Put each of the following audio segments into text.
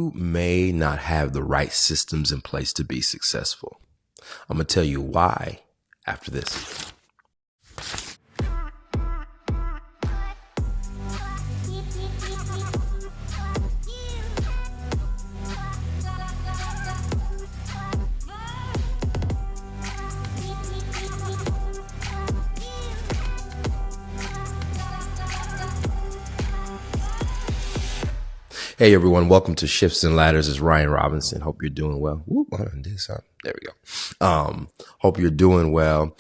You may not have the right systems in place to be successful. I'm going to tell you why after this. Hey everyone, welcome to Shifts and Ladders. It's Ryan Robinson. Hope you're doing well. There we go. Hope you're doing well.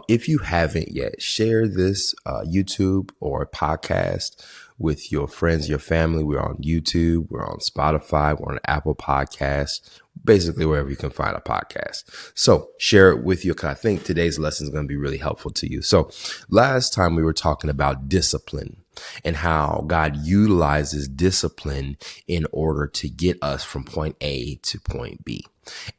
If you haven't yet, share this YouTube or podcast with your friends, your family. We're on YouTube, we're on Spotify, we're on Apple Podcasts, basically wherever you can find a podcast. So share it with you, because I think today's lesson is going to be really helpful to you. So last time we were talking about discipline and how God utilizes discipline in order to get us from point A to point B.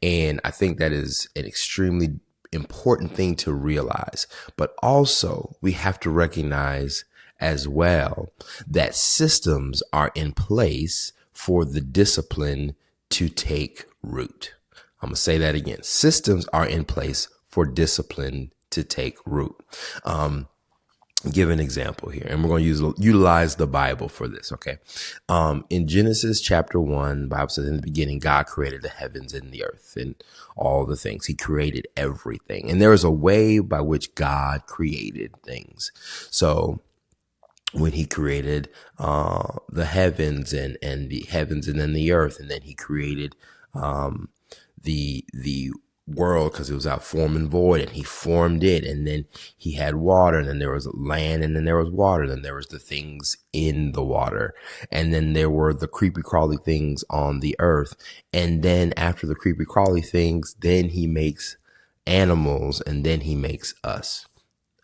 And I think that is an extremely important thing to realize. But also we have to recognize as well that systems are in place for the discipline to take root. I'm going to say that again. Systems are in place for discipline to take root. Give an example here, and we're going to utilize the Bible for this. Okay. In Genesis chapter 1, the Bible says, in the beginning, God created the heavens and the earth and all the things. He created everything. And there is a way by which God created things. So when he created the heavens and the heavens and then the earth, and then he created the world, because it was out form and void, and he formed it, and then he had water, and then there was land, and then there was water, and then there was the things in the water, and then there were the creepy crawly things on the earth, and then after the creepy crawly things, then he makes animals, and then he makes us.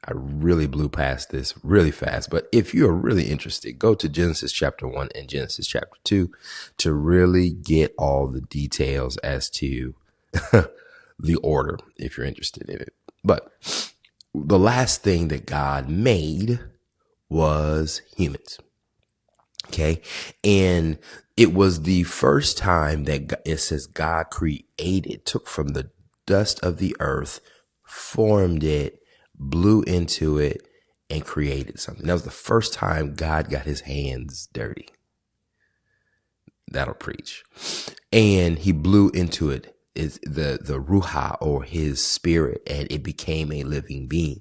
I really blew past this really fast, but if you're really interested, go to Genesis chapter 1 and Genesis chapter 2 to really get all the details as to the order, if you're interested in it. But the last thing that God made was humans. Okay. And it was the first time that it says God created, took from the dust of the earth, formed it, blew into it, and created something. That was the first time God got his hands dirty. That'll preach. And he blew into it is the Ruha, or his spirit, and it became a living being.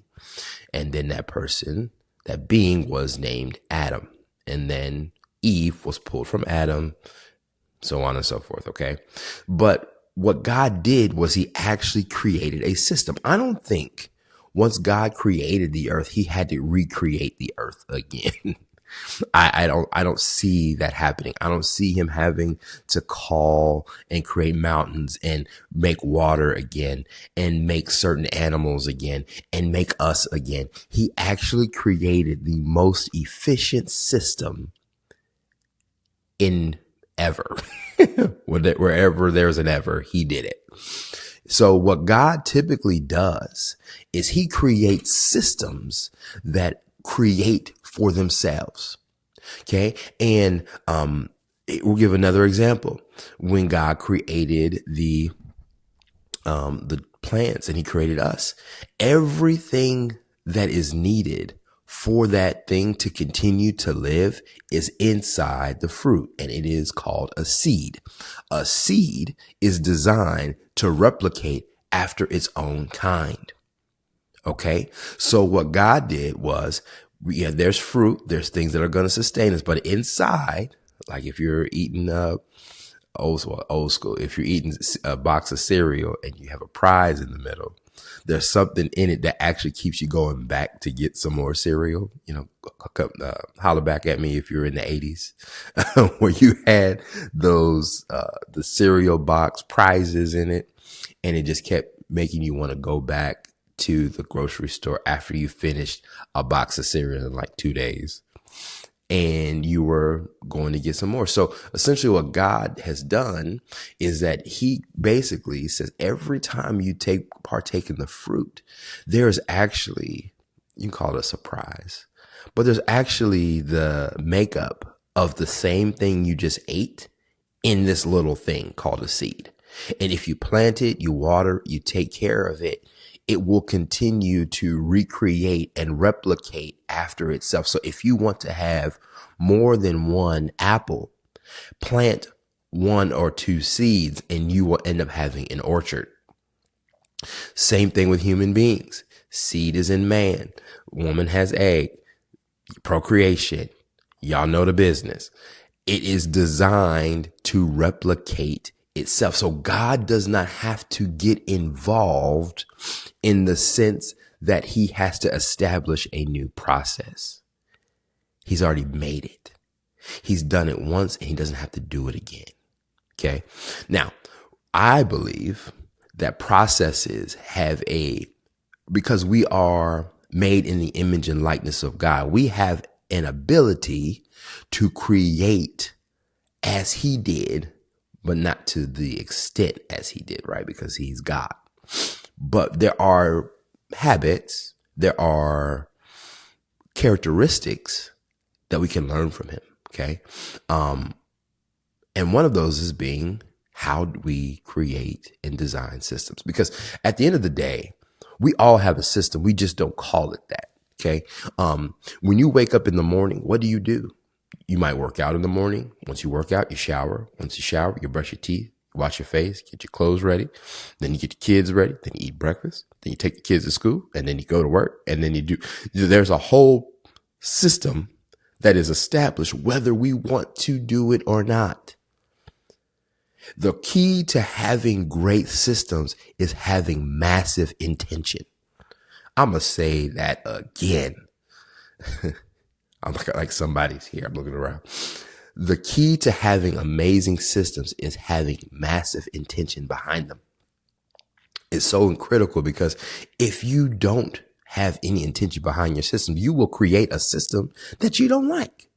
And then that being was named Adam. And then Eve was pulled from Adam, so on and so forth. Okay. But what God did was he actually created a system. I don't think once God created the earth, he had to recreate the earth again. I don't see that happening. I don't see him having to call and create mountains and make water again and make certain animals again and make us again. He actually created the most efficient system in ever. Wherever there's an ever, he did it. So what God typically does is he creates systems that create for themselves. Okay. And we'll give another example. When God created the plants and he created us, everything that is needed for that thing to continue to live is inside the fruit, and it is called a seed. A seed is designed to replicate after its own kind. Okay. So what God did was, there's fruit, there's things that are going to sustain us, but inside, like if you're eating old school, if you're eating a box of cereal and you have a prize in the middle, there's something in it that actually keeps you going back to get some more cereal. Holler back at me if you're in the 80s where you had those, the cereal box prizes in it, and it just kept making you want to go back to the grocery store after you finished a box of cereal in like 2 days and you were going to get some more. So essentially what God has done is that he basically says every time you partake in the fruit, there's actually, you can call it a surprise, but there's actually the makeup of the same thing you just ate in this little thing called a seed. And if you plant it, you water, you take care of it, it will continue to recreate and replicate after itself. So if you want to have more than one apple, plant one or two seeds and you will end up having an orchard. Same thing with human beings. Seed is in man. Woman has egg. Procreation. Y'all know the business. It is designed to replicate itself. So God does not have to get involved in the sense that he has to establish a new process. He's already made it. He's done it once and he doesn't have to do it again. Okay. Now, I believe that processes have because we are made in the image and likeness of God, we have an ability to create as he did, but not to the extent as he did, right? Because he's God. But there are habits, there are characteristics that we can learn from him. Okay. And one of those is being how do we create and design systems? Because at the end of the day, we all have a system. We just don't call it that. Okay. When you wake up in the morning, what do? You might work out in the morning. Once you work out, you shower. Once you shower, you brush your teeth, wash your face, get your clothes ready. Then you get your kids ready. Then you eat breakfast. Then you take your kids to school and then you go to work. And then there's a whole system that is established whether we want to do it or not. The key to having great systems is having massive intention. I'm going to say that again. I'm like somebody's here. I'm looking around. The key to having amazing systems is having massive intention behind them. It's so critical because if you don't have any intention behind your system, you will create a system that you don't like.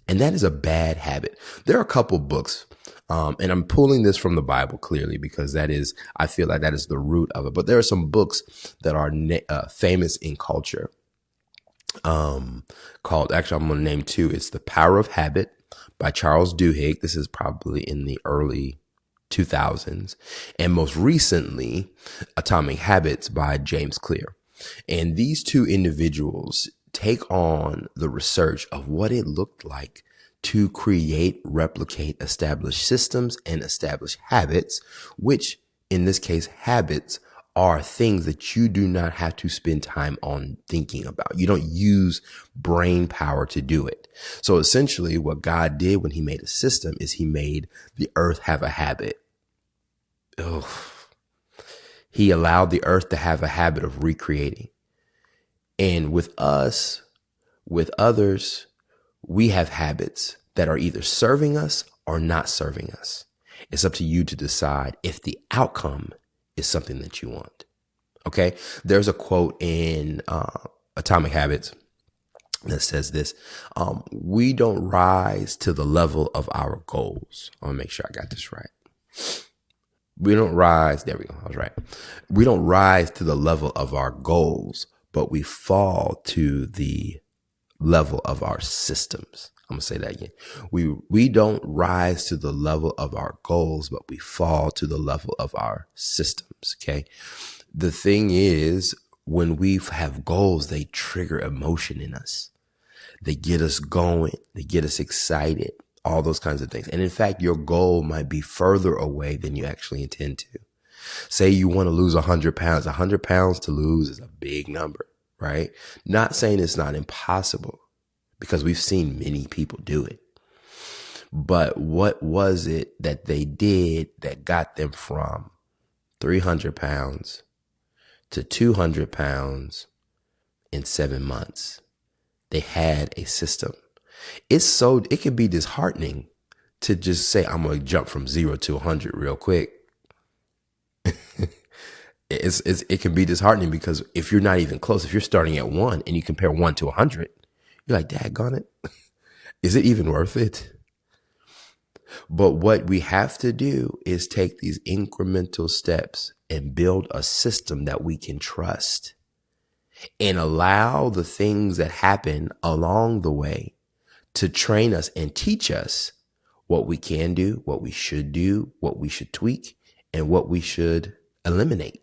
And that is a bad habit. There are a couple books, and I'm pulling this from the Bible clearly because I feel like that is the root of it. But there are some books that are famous in culture called, actually, I'm going to name two. It's The Power of Habit by Charles Duhigg. This is probably in the early 2000s. And most recently, Atomic Habits by James Clear. And these two individuals take on the research of what it looked like to create, replicate, establish systems and establish habits, which in this case, habits are things that you do not have to spend time on thinking about. You don't use brain power to do it. So essentially what God did when he made a system is he made the earth have a habit. He allowed the earth to have a habit of recreating. And with us, with others, we have habits that are either serving us or not serving us. It's up to you to decide if the outcome is something that you want. Okay. There's a quote in Atomic Habits that says this, we don't rise to the level of our goals. I want to make sure I got this right. We don't rise. There we go. I was right. We don't rise to the level of our goals, but we fall to the level of our systems. I'm going to say that again. We don't rise to the level of our goals, but we fall to the level of our systems. Okay. The thing is, when we have goals, they trigger emotion in us. They get us going. They get us excited, all those kinds of things. And in fact, your goal might be further away than you actually intend to. Say you want to lose 100 pounds. 100 pounds to lose is a big number, right? Not saying it's not impossible, because we've seen many people do it. But what was it that they did that got them from 300 pounds to 200 pounds in 7 months? They had a system. It can be disheartening to just say, I'm going to jump from 0 to 100 real quick. It can be disheartening because if you're not even close, if you're starting at 1 and you compare 1 to 100, you're like, daggone it. Is it even worth it? But what we have to do is take these incremental steps and build a system that we can trust and allow the things that happen along the way to train us and teach us what we can do, what we should tweak, and what we should eliminate.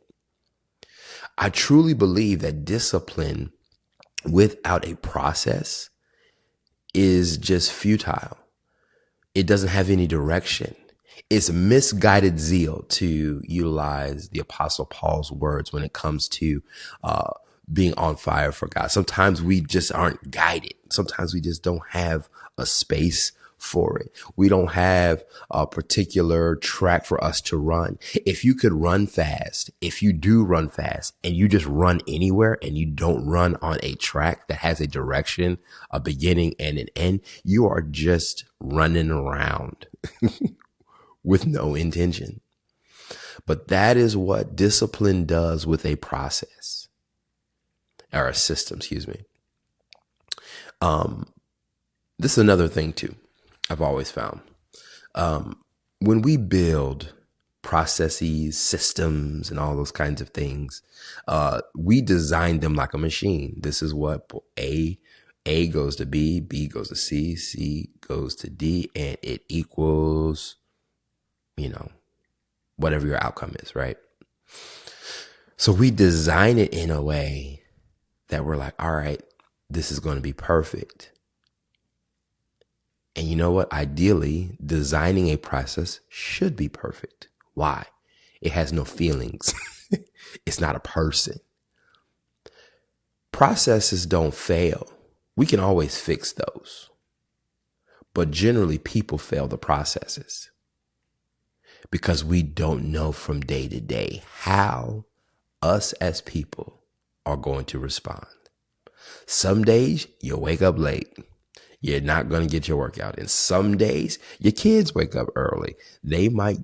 I truly believe that discipline without a process is just futile. It doesn't have any direction. It's misguided zeal, to utilize the Apostle Paul's words when it comes to being on fire for God. Sometimes we just aren't guided. Sometimes we just don't have a space for it. We don't have a particular track for us to run. If you could run fast, if you do run fast and you just run anywhere and you don't run on a track that has a direction, a beginning and an end, you are just running around with no intention. But that is what discipline does with a process, or a system, excuse me. This is another thing too, I've always found. When we build processes, systems, and all those kinds of things, we design them like a machine. This is what A goes to B goes to C goes to D, and it equals, whatever your outcome is, right? So we design it in a way that we're like, all right, this is going to be perfect. And you know what? Ideally, designing a process should be perfect. Why? It has no feelings. It's not a person. Processes don't fail. We can always fix those. But generally, people fail the processes because we don't know from day to day how us as people are going to respond. Some days you wake up late. You're not going to get your workout. And some days your kids wake up early. They might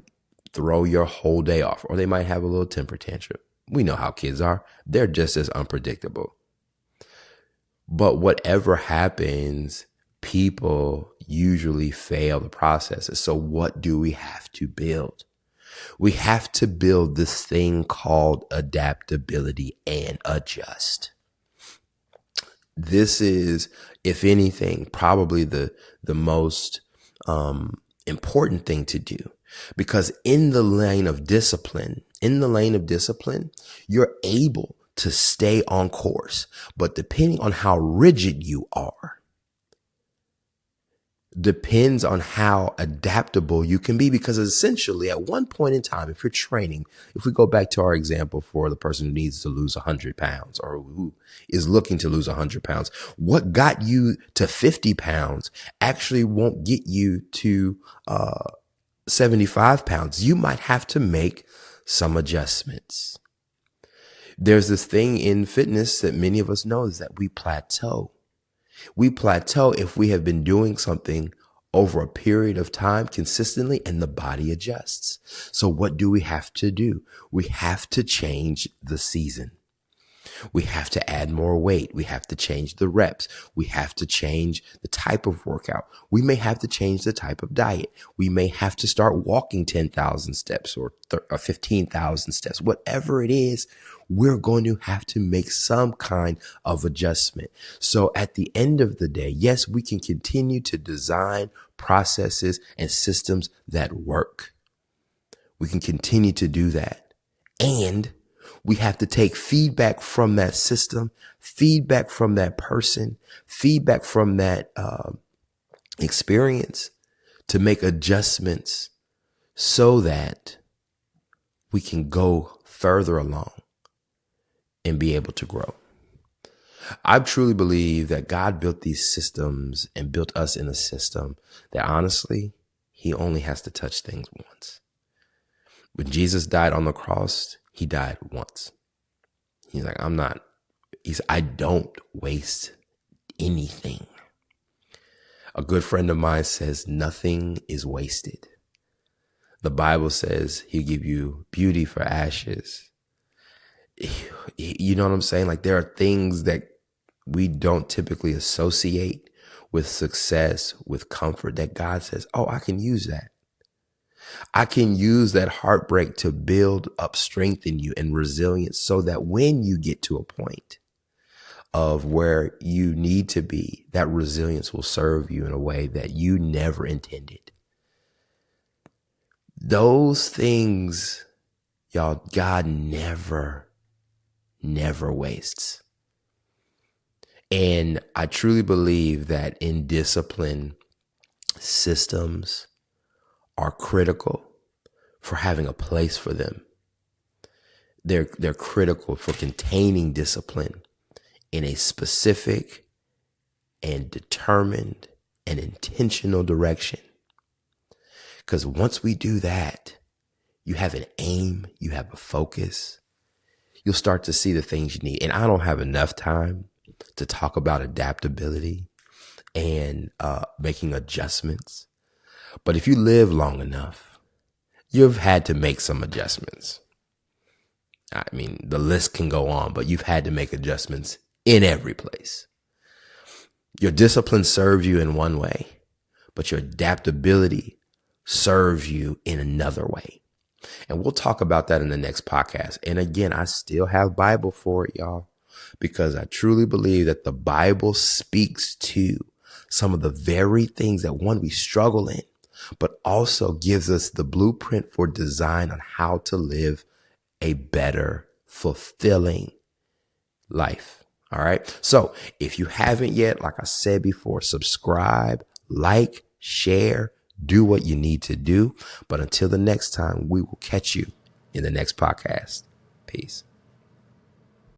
throw your whole day off, or they might have a little temper tantrum. We know how kids are. They're just as unpredictable. But whatever happens, people usually fail the processes. So what do we have to build? We have to build this thing called adaptability and adjust. This is, if anything, probably the most important thing to do, because in the lane of discipline, you're able to stay on course. But depending on how rigid you are, depends on how adaptable you can be, because essentially at one point in time, if you're training, if we go back to our example for the person who needs to lose 100 pounds or who is looking to lose 100 pounds, what got you to 50 pounds actually won't get you to 75 pounds. You might have to make some adjustments. There's this thing in fitness that many of us know, is that we plateau. We plateau if we have been doing something over a period of time consistently and the body adjusts. So what do we have to do? We have to change the season. We have to add more weight. We have to change the reps. We have to change the type of workout. We may have to change the type of diet. We may have to start walking 10,000 steps or 15,000 steps. Whatever it is, we're going to have to make some kind of adjustment. So at the end of the day, yes, we can continue to design processes and systems that work. We can continue to do that. And we have to take feedback from that system, feedback from that person, feedback from that experience to make adjustments so that we can go further along and be able to grow. I truly believe that God built these systems and built us in a system that honestly, he only has to touch things once. When Jesus died on the cross, he died once. He's like, I don't waste anything. A good friend of mine says nothing is wasted. The Bible says he'll give you beauty for ashes. You know what I'm saying? Like, there are things that we don't typically associate with success, with comfort, that God says, oh, I can use that. I can use that heartbreak to build up strength in you and resilience, so that when you get to a point of where you need to be, that resilience will serve you in a way that you never intended. those things, y'all, God never wastes. And I truly believe that in discipline, systems are critical for having a place for them. They're critical for containing discipline in a specific and determined and intentional direction. Because once we do that, you have an aim, you have a focus, you'll start to see the things you need. And I don't have enough time to talk about adaptability and making adjustments. But if you live long enough, you've had to make some adjustments. I mean, the list can go on, but you've had to make adjustments in every place. Your discipline serves you in one way, but your adaptability serves you in another way. And we'll talk about that in the next podcast. And again, I still have Bible for it, y'all, because I truly believe that the Bible speaks to some of the very things that, one, we struggle in, but also gives us the blueprint for design on how to live a better, fulfilling life. All right. So if you haven't yet, like I said before, subscribe, like, share, do what you need to do. But until the next time, we will catch you in the next podcast. Peace.